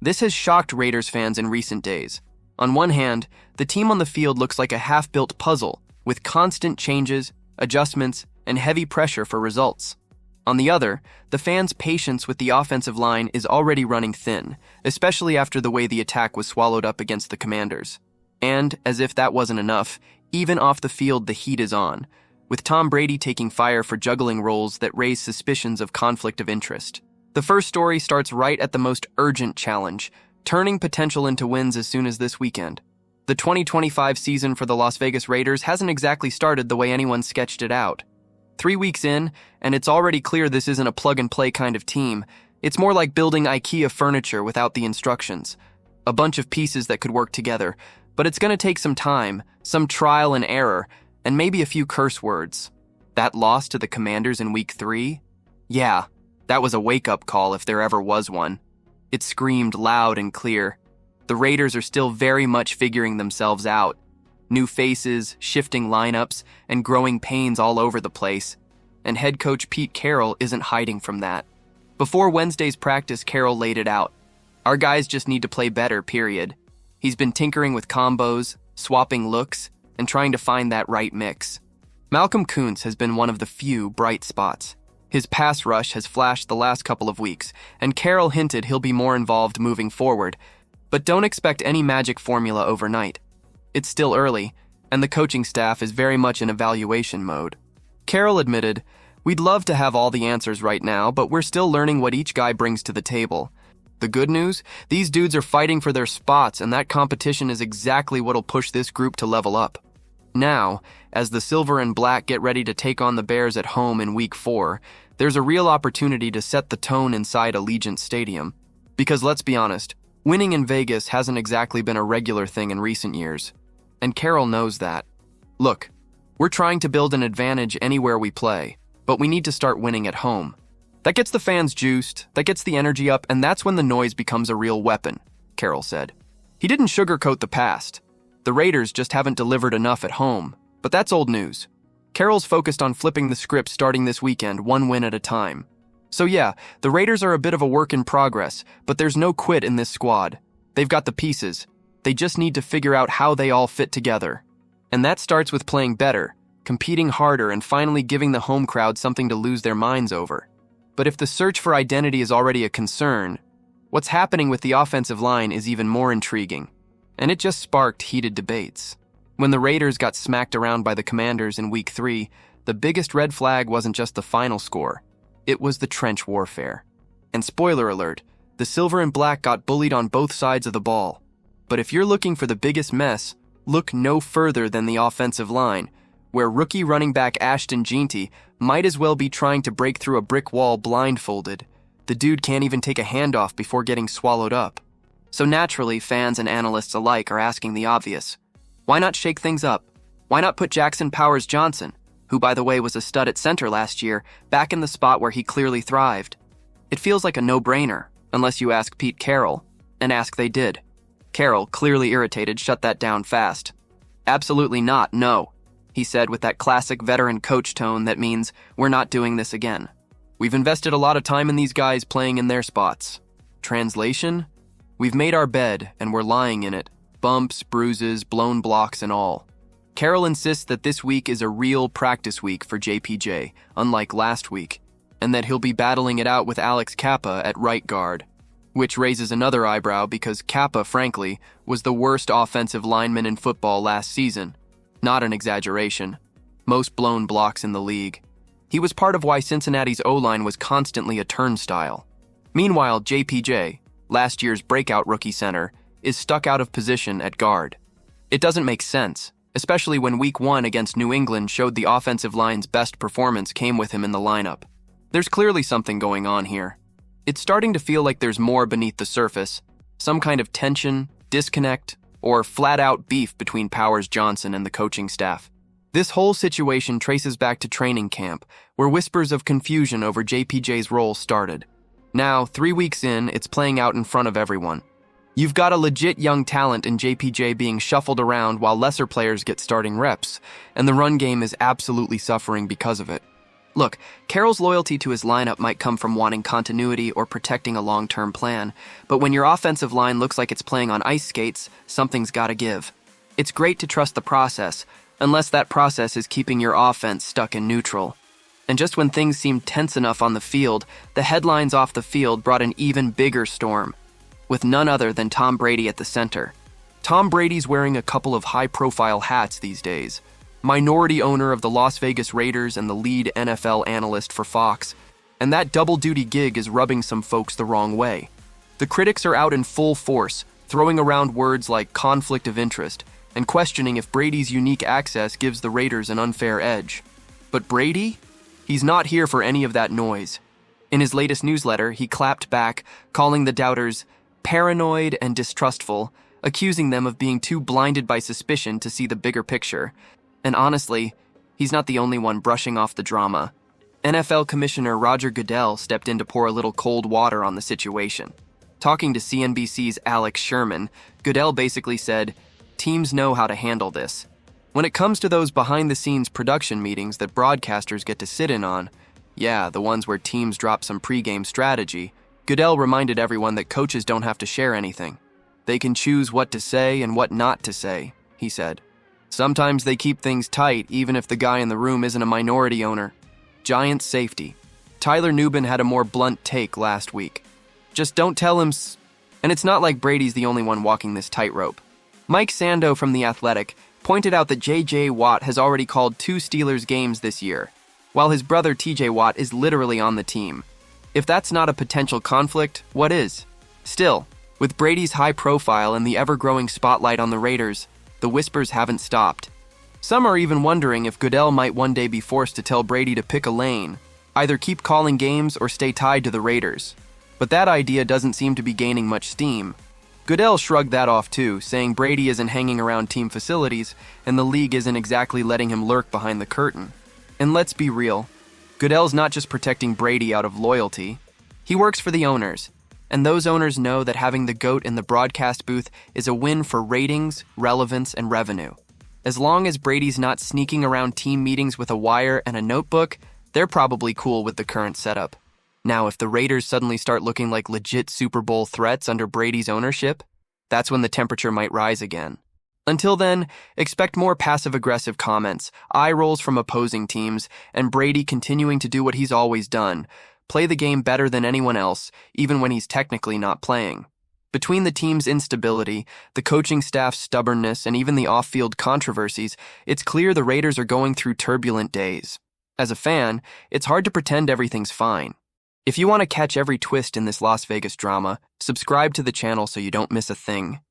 This has shocked Raiders fans in recent days. On one hand, the team on the field looks like a half-built puzzle, with constant changes, adjustments, and heavy pressure for results. On the other, the fans' patience with the offensive line is already running thin, especially after the way the attack was swallowed up against the Commanders. And, as if that wasn't enough, even off the field the heat is on, with Tom Brady taking fire for juggling roles that raise suspicions of conflict of interest. The first story starts right at the most urgent challenge, turning potential into wins as soon as this weekend. The 2025 season for the Las Vegas Raiders hasn't exactly started the way anyone sketched it out. 3 weeks in, and it's already clear this isn't a plug-and-play kind of team. It's more like building IKEA furniture without the instructions. A bunch of pieces that could work together, but it's going to take some time, some trial and error, and maybe a few curse words. That loss to the Commanders in Week 3? Yeah, that was a wake-up call if there ever was one. It screamed loud and clear. The Raiders are still very much figuring themselves out. New faces, shifting lineups, and growing pains all over the place. And head coach Pete Carroll isn't hiding from that. Before Wednesday's practice, Carroll laid it out. Our guys just need to play better, period. He's been tinkering with combos, swapping looks, and trying to find that right mix. Malcolm Koonce has been one of the few bright spots. His pass rush has flashed the last couple of weeks, and Carroll hinted he'll be more involved moving forward. But don't expect any magic formula overnight. It's still early, and the coaching staff is very much in evaluation mode. Carroll admitted, "We'd love to have all the answers right now, but we're still learning what each guy brings to the table. The good news? These dudes are fighting for their spots, and that competition is exactly what'll push this group to level up." Now, as the Silver and Black get ready to take on the Bears at home in Week 4, there's a real opportunity to set the tone inside Allegiant Stadium. Because let's be honest, winning in Vegas hasn't exactly been a regular thing in recent years. And Carroll knows that. Look, we're trying to build an advantage anywhere we play, but we need to start winning at home. That gets the fans juiced, that gets the energy up, and that's when the noise becomes a real weapon, Carroll said. He didn't sugarcoat the past. The Raiders just haven't delivered enough at home, but that's old news. Carroll's focused on flipping the script starting this weekend, one win at a time. So yeah, the Raiders are a bit of a work in progress, but there's no quit in this squad. They've got the pieces. They just need to figure out how they all fit together. And that starts with playing better, competing harder, and finally giving the home crowd something to lose their minds over. But if the search for identity is already a concern, what's happening with the offensive line is even more intriguing. And it just sparked heated debates. When the Raiders got smacked around by the Commanders in Week 3, the biggest red flag wasn't just the final score. It was the trench warfare. And spoiler alert, the Silver and Black got bullied on both sides of the ball. But if you're looking for the biggest mess, look no further than the offensive line, where rookie running back Ashton Jeanty might as well be trying to break through a brick wall blindfolded. The dude can't even take a handoff before getting swallowed up. So naturally, fans and analysts alike are asking the obvious. Why not shake things up? Why not put Jackson Powers Johnson, who by the way was a stud at center last year, back in the spot where he clearly thrived? It feels like a no-brainer, unless you ask Pete Carroll, and ask they did. Carroll, clearly irritated, shut that down fast. "Absolutely not, no," he said with that classic veteran coach tone that means, "We're not doing this again. We've invested a lot of time in these guys playing in their spots." Translation? We've made our bed, and we're lying in it. Bumps, bruises, blown blocks, and all. Carroll insists that this week is a real practice week for JPJ, unlike last week, and that he'll be battling it out with Alex Cappa at right guard. Which raises another eyebrow because Cappa, frankly, was the worst offensive lineman in football last season. Not an exaggeration. Most blown blocks in the league. He was part of why Cincinnati's O-line was constantly a turnstile. Meanwhile, JPJ, last year's breakout rookie center, is stuck out of position at guard. It doesn't make sense, especially when Week 1 against New England showed the offensive line's best performance came with him in the lineup. There's clearly something going on here. It's starting to feel like there's more beneath the surface, some kind of tension, disconnect, or flat-out beef between Powers Johnson and the coaching staff. This whole situation traces back to training camp, where whispers of confusion over JPJ's role started. Now, 3 weeks in, it's playing out in front of everyone. You've got a legit young talent in JPJ being shuffled around while lesser players get starting reps, and the run game is absolutely suffering because of it. Look, Carroll's loyalty to his lineup might come from wanting continuity or protecting a long-term plan, but when your offensive line looks like it's playing on ice skates, something's gotta give. It's great to trust the process, unless that process is keeping your offense stuck in neutral. And just when things seemed tense enough on the field, the headlines off the field brought an even bigger storm, with none other than Tom Brady at the center. Tom Brady's wearing a couple of high-profile hats these days. Minority owner of the Las Vegas Raiders and the lead NFL analyst for Fox, and that double-duty gig is rubbing some folks the wrong way. The critics are out in full force, throwing around words like conflict of interest and questioning if Brady's unique access gives the Raiders an unfair edge. But Brady? He's not here for any of that noise. In his latest newsletter, he clapped back, calling the doubters paranoid and distrustful, accusing them of being too blinded by suspicion to see the bigger picture. And honestly, he's not the only one brushing off the drama. NFL Commissioner Roger Goodell stepped in to pour a little cold water on the situation. Talking to CNBC's Alex Sherman, Goodell basically said, "Teams know how to handle this. When it comes to those behind-the-scenes production meetings that broadcasters get to sit in on, yeah, the ones where teams drop some pregame strategy, Goodell reminded everyone that coaches don't have to share anything. They can choose what to say and what not to say," he said. "Sometimes they keep things tight even if the guy in the room isn't a minority owner. Giants safety. Tyler Nubin had a more blunt take last week. Just don't tell him And it's not like Brady's the only one walking this tightrope. Mike Sando from The Athletic pointed out that J.J. Watt has already called 2 Steelers games this year, while his brother T.J. Watt is literally on the team. If that's not a potential conflict, what is? Still, with Brady's high profile and the ever-growing spotlight on the Raiders, the whispers haven't stopped. Some are even wondering if Goodell might one day be forced to tell Brady to pick a lane, either keep calling games or stay tied to the Raiders. But that idea doesn't seem to be gaining much steam. Goodell shrugged that off too, saying Brady isn't hanging around team facilities and the league isn't exactly letting him lurk behind the curtain. And let's be real, Goodell's not just protecting Brady out of loyalty. He works for the owners, and those owners know that having the GOAT in the broadcast booth is a win for ratings, relevance, and revenue. As long as Brady's not sneaking around team meetings with a wire and a notebook, they're probably cool with the current setup. Now, if the Raiders suddenly start looking like legit Super Bowl threats under Brady's ownership, that's when the temperature might rise again. Until then, expect more passive-aggressive comments, eye rolls from opposing teams, and Brady continuing to do what he's always done, play the game better than anyone else, even when he's technically not playing. Between the team's instability, the coaching staff's stubbornness, and even the off-field controversies, it's clear the Raiders are going through turbulent days. As a fan, it's hard to pretend everything's fine. If you want to catch every twist in this Las Vegas drama, subscribe to the channel so you don't miss a thing.